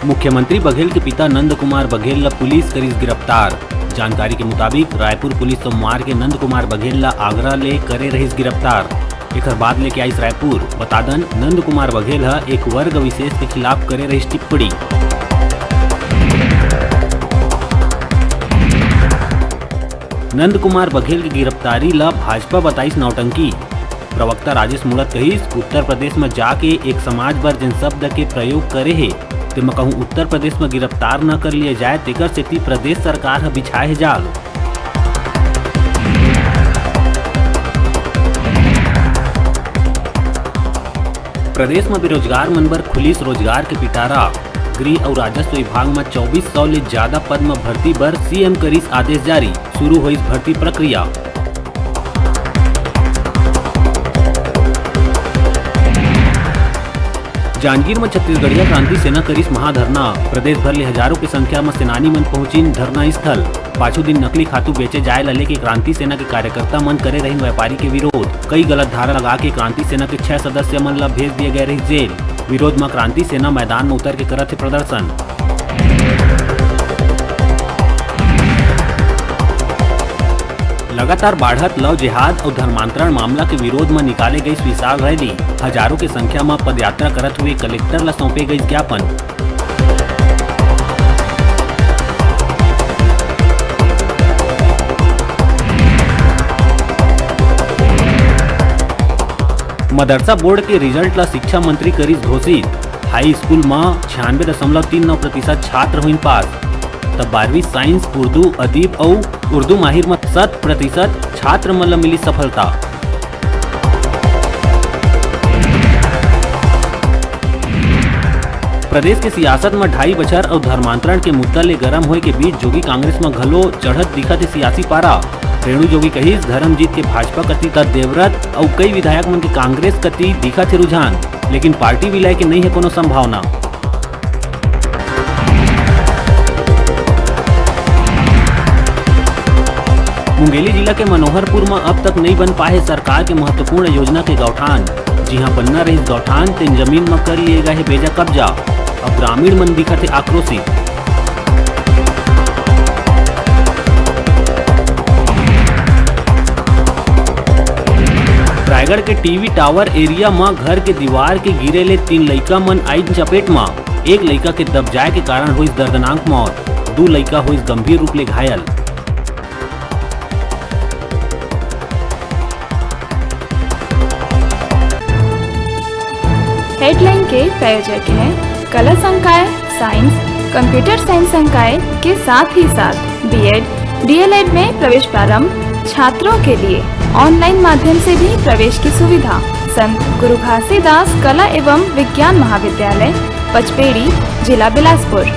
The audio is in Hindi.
मुख्यमंत्री बघेल के पिता नंद कुमार बघेल ला पुलिस करीस गिरफ्तार। जानकारी के मुताबिक रायपुर पुलिस सोमवार के नंद कुमार बघेल ला आगरा ले करे रहीस गिरफ्तार। एक बाद लेके आईस रायपुर। बतादन नंद कुमार बघेल ह एक वर्ग विशेष के खिलाफ करे रहीस टिप्पणी। नंद कुमार बघेल की गिरफ्तारी ला भाजपा बताईस नौटंकी। प्रवक्ता राजेश मूणत कहिस उत्तर प्रदेश में जाके एक समाज बर जिन शब्द के प्रयोग करे हे तेमा कहूँ उत्तर प्रदेश में गिरफ्तार न कर लिए जाए तेकर सेती प्रदेश सरकार ह बिछाए हे जाल। प्रदेश में बेरोजगार मन बर खुलिस रोजगार के पिटारा। गृह और राजस्व विभाग में 2400 ले ज्यादा पद में भर्ती बर सीएम करीस आदेश जारी। शुरू हुई भर्ती प्रक्रिया। जांजगीर में छत्तीसगढ़िया क्रांति सेना करीस महाधरना। प्रदेश भर ले हजारों की संख्या में सेनानी मन पहुंचिन धरना स्थल। पाछू दिन नकली खातू बेचे जाए ला लेके क्रांति सेना के कार्यकर्ता मन करे रही व्यापारी के विरोध। कई गलत धारा लगा के क्रांति सेना के 6 सदस्य मन ला भेज दिए गए रही जेल। विरोध में क्रांति सेना मैदान में उतर के करत है प्रदर्शन। लगातार बढ़त लव जिहाद और धर्मांतरण मामला के विरोध में निकाले गई विशाल रैली। हजारों की संख्या में पदयात्रा करत हुए कलेक्टर ला सौंपे गई ज्ञापन। मदरसा बोर्ड के रिजल्ट ला शिक्षा मंत्री करीस घोषित। हाई स्कूल में 96.39% छात्र हुई पास। तब 12वीं साइंस उर्दू अदीब और उर्दू माहिर में 100% छात्र मन ला मिली सफलता। प्रदेश के सियासत में 2.5 बछर और धर्मांतरण के मुद्दा ले गरम होए के बीच जोगी कांग्रेस में घलो चढ़त दिखत है सियासी पारा। रेणु जोगी कहिस धर्मजीत के भाजपा कति त देवव्रत और कई विधायक मन के कांग्रेस कति दिखत है रुझान, लेकिन पार्टी विलय के नहीं है कोनो संभावना। मुंगेली जिला के मनोहरपुर में अब तक नहीं बन पाए सरकार के महत्वपूर्ण योजना के गौठान। जी हां बनना रही गौठान तेन जमीन में कर लिए गए बेजा कब्जा। अब ग्रामीण मन दिखत है आक्रोशित। रायगढ़ के टीवी टावर एरिया में घर के दीवार के गिरे ले 3 लइका मन आइन चपेट में। एक लइका के दब जाए के कारण हुई दर्दनाक मौत। 2 लइका हुई गंभीर रूप ले घायल। हेडलाइन के प्रायोजक हैं कला संकाय साइंस, कंप्यूटर साइंस संकाय के साथ ही साथ बीएड, डीएलएड में प्रवेश प्रारंभ। छात्रों के लिए ऑनलाइन माध्यम से भी प्रवेश की सुविधा। संत गुरु घासीदास कला एवं विज्ञान महाविद्यालय, पचपेड़ी, जिला बिलासपुर।